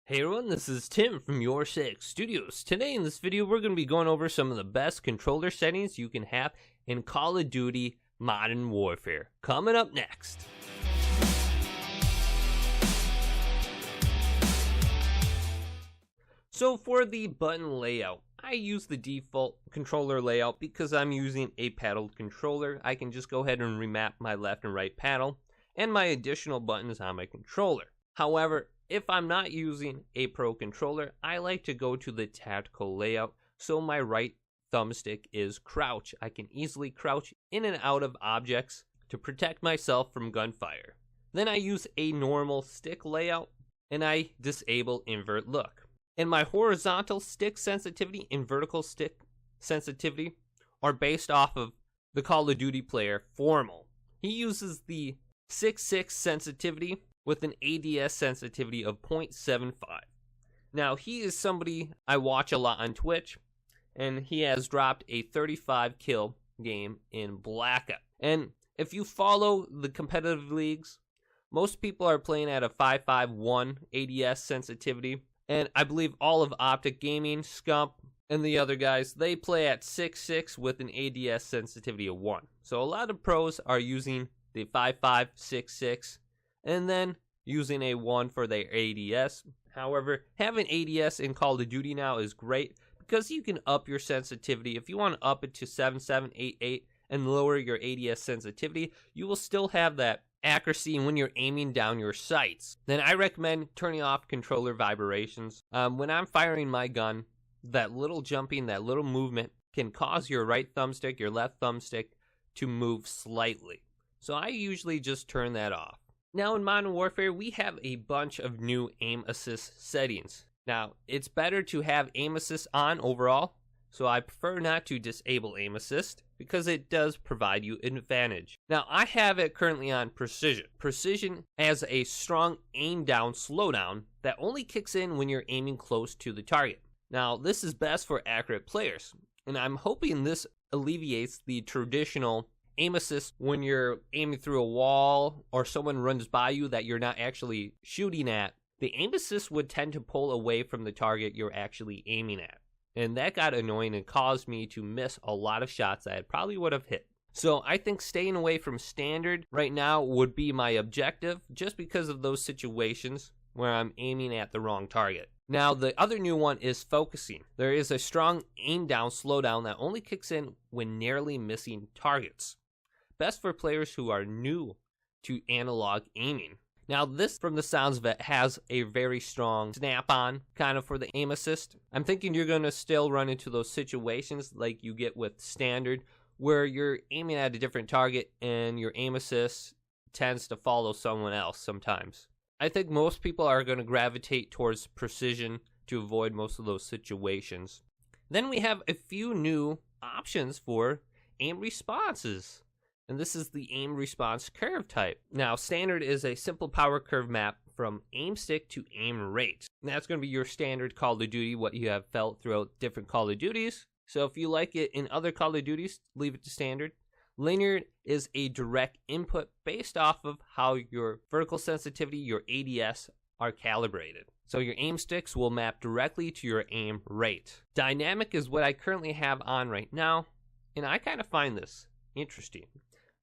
Hey everyone, this is Tim from Your Six Studios. Today in this video, we're going to be going over some of the best controller settings you can have in Call of Duty Modern Warfare. Coming up next. So for the button layout, I use the default controller layout because I'm using a paddled controller. I can just go ahead and remap my left and right paddle and my additional buttons on my controller. However, if I'm not using a pro controller, I like to go to the tactical layout so my right thumbstick is crouch. I can easily crouch in and out of objects to protect myself from gunfire. Then I use a normal stick layout and I disable invert look. And my horizontal stick sensitivity and vertical stick sensitivity are based off of the Call of Duty player Formal. He uses the 6.6 sensitivity with an ADS sensitivity of 0.75. Now, he is somebody I watch a lot on Twitch, and he has dropped a 35 kill game in Blackout. And if you follow the competitive leagues, most people are playing at a 5.51 ADS sensitivity, and I believe all of Optic Gaming, Scump, and the other guys, they play at 6.6 with an ADS sensitivity of 1. So a lot of pros are using the 5.5, 6.6, and then using a 1 for their ADS. However, having ADS in Call of Duty now is great because you can up your sensitivity. If you want to up it to 7.7, 8.8 and lower your ADS sensitivity, you will still have that accuracy when you're aiming down your sights. Then I recommend turning off controller vibrations. When I'm firing my gun, that little jumping, that little movement can cause your right thumbstick, your left thumbstick to move slightly. So I usually just turn that off. Now in Modern Warfare, we have a bunch of new aim assist settings. Now, it's better to have aim assist on overall, so I prefer not to disable aim assist because it does provide you an advantage. Now, I have it currently on precision. Precision has a strong aim down slowdown that only kicks in when you're aiming close to the target. Now, this is best for accurate players, and I'm hoping this alleviates the traditional aim assist when you're aiming through a wall or someone runs by you that you're not actually shooting at. The aim assist would tend to pull away from the target you're actually aiming at. And that got annoying and caused me to miss a lot of shots that I probably would have hit. So I think staying away from standard right now would be my objective just because of those situations where I'm aiming at the wrong target. Now, the other new one is focusing. There is a strong aim down slowdown that only kicks in when narrowly missing targets. Best for players who are new to analog aiming. Now this, from the sounds of it, has a very strong snap-on kind of for the aim assist. I'm thinking you're going to still run into those situations like you get with standard where you're aiming at a different target and your aim assist tends to follow someone else sometimes. I think most people are going to gravitate towards precision to avoid most of those situations. Then we have a few new options for aim responses. And this is the aim response curve type. Now, standard is a simple power curve map from aim stick to aim rate. And that's going to be your standard Call of Duty, what you have felt throughout different Call of Duties. So if you like it in other Call of Duties, leave it to standard. Linear is a direct input based off of how your vertical sensitivity, your ADS, are calibrated. So your aim sticks will map directly to your aim rate. Dynamic is what I currently have on right now, and I kind of find this interesting.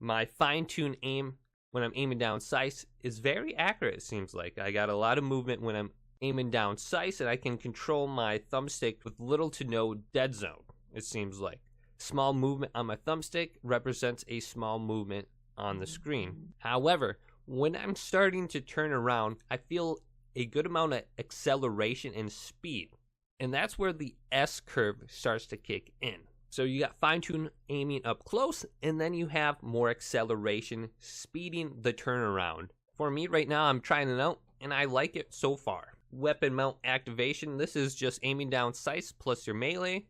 My fine-tuned aim when I'm aiming down sights is very accurate, it seems like. I got a lot of movement when I'm aiming down sights, and I can control my thumbstick with little to no dead zone, it seems like. Small movement on my thumbstick represents a small movement on the screen. However, when I'm starting to turn around, I feel a good amount of acceleration and speed. And that's where the S curve starts to kick in. So you got fine-tuned aiming up close, and then you have more acceleration, speeding the turnaround. For me right now, I'm trying it out, and I like it so far. Weapon mount activation. This is just aiming down sights plus your melee.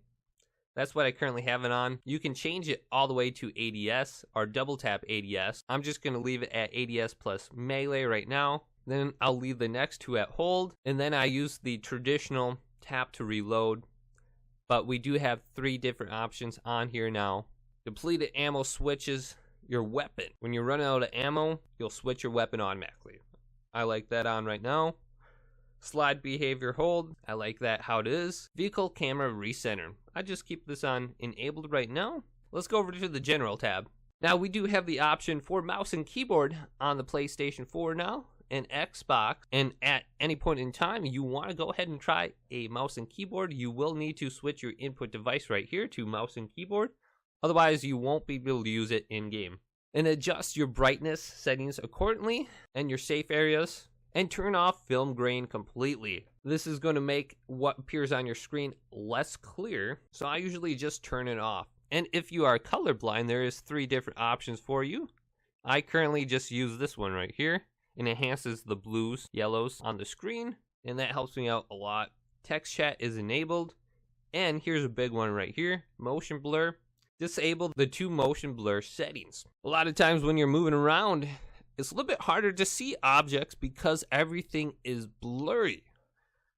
That's what I currently have it on. You can change it all the way to ADS or double tap ADS. I'm just going to leave it at ADS plus melee right now. Then I'll leave the next two at hold, and then I use the traditional tap to reload. But we do have 3 different options on here now. Depleted ammo switches your weapon. When you run out of ammo, you'll switch your weapon automatically. I like that on right now. Slide behavior hold, I like that how it is. Vehicle camera recenter, I just keep this on enabled right now. Let's go over to the general tab. Now we do have the option for mouse and keyboard on the PlayStation 4 now and Xbox, and at any point in time you want to go ahead and try a mouse and keyboard, you will need to switch your input device right here to mouse and keyboard. Otherwise you won't be able to use it in game. And adjust your brightness settings accordingly and your safe areas. And turn off film grain completely. This is going to make what appears on your screen less clear, so I usually just turn it off. And if you are colorblind, there is 3 different options for you. I currently just use this one right here. It enhances the blues, yellows on the screen, and that helps me out a lot. Text chat is enabled, and here's a big one right here, motion blur. Disable the 2 motion blur settings. A lot of times when you're moving around, it's a little bit harder to see objects because everything is blurry.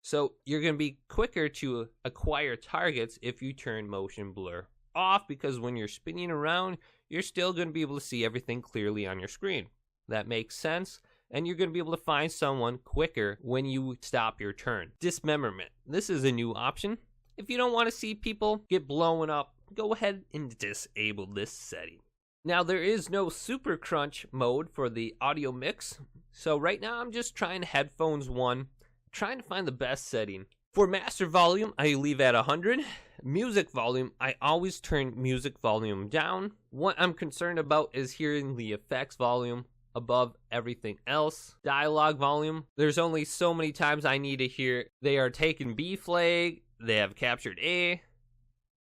So you're going to be quicker to acquire targets if you turn motion blur off, because when you're spinning around, you're still going to be able to see everything clearly on your screen. That makes sense. And you're going to be able to find someone quicker when you stop your turn. Dismemberment. This is a new option. If you don't want to see people get blown up, go ahead and disable this setting. Now there is no super crunch mode for the audio mix, so right now I'm just trying headphones 1, trying to find the best setting. For master volume, I leave at 100. Music volume, I always turn music volume down. What I'm concerned about is hearing the effects volume above everything else. Dialogue volume, there's only so many times I need to hear they are taking B flag, they have captured A.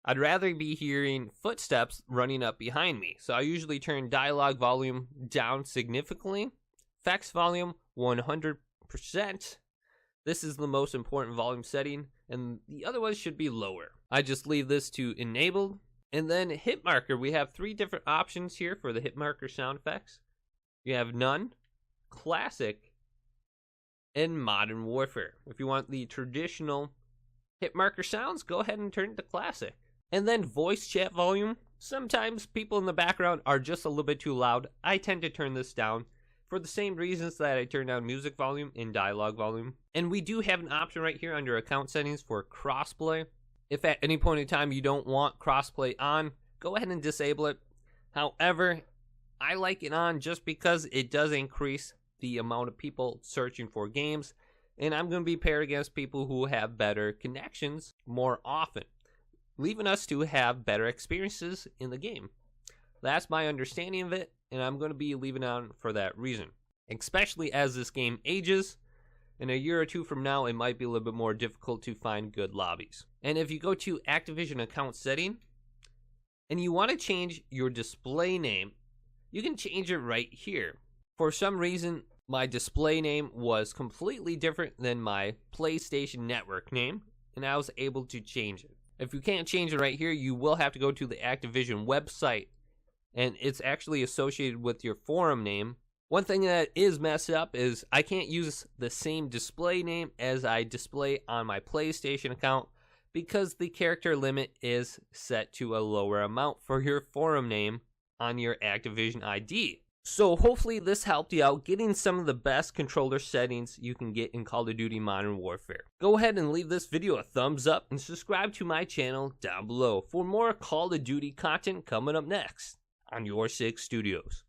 I'd rather be hearing footsteps running up behind me, so I usually turn dialogue volume down significantly. Effects volume 100%. This is the most important volume setting, and the other ones should be lower. I just leave this to enabled. And then hit marker, we have 3 different options here for the hit marker sound effects. You have none, classic, and modern warfare. If you want the traditional hit marker sounds, go ahead and turn it to classic. And then voice chat volume. Sometimes people in the background are just a little bit too loud. I tend to turn this down for the same reasons that I turn down music volume and dialogue volume. And we do have an option right here under account settings for crossplay. If at any point in time you don't want crossplay on, go ahead and disable it. However, I like it on just because it does increase the amount of people searching for games, and I'm going to be paired against people who have better connections more often, leaving us to have better experiences in the game. That's my understanding of it, and I'm going to be leaving it on for that reason. Especially as this game ages, in a year or 2 from now, it might be a little bit more difficult to find good lobbies. And if you go to Activision account setting, and you want to change your display name, you can change it right here. For some reason, my display name was completely different than my PlayStation Network name, and I was able to change it. If you can't change it right here, you will have to go to the Activision website, and it's actually associated with your forum name. One thing that is messed up is I can't use the same display name as I display on my PlayStation account because the character limit is set to a lower amount for your forum name on your Activision ID. So hopefully this helped you out getting some of the best controller settings you can get in Call of Duty Modern Warfare. Go ahead and leave this video a thumbs up and subscribe to my channel down below for more Call of Duty content coming up next on Your 6 Studios.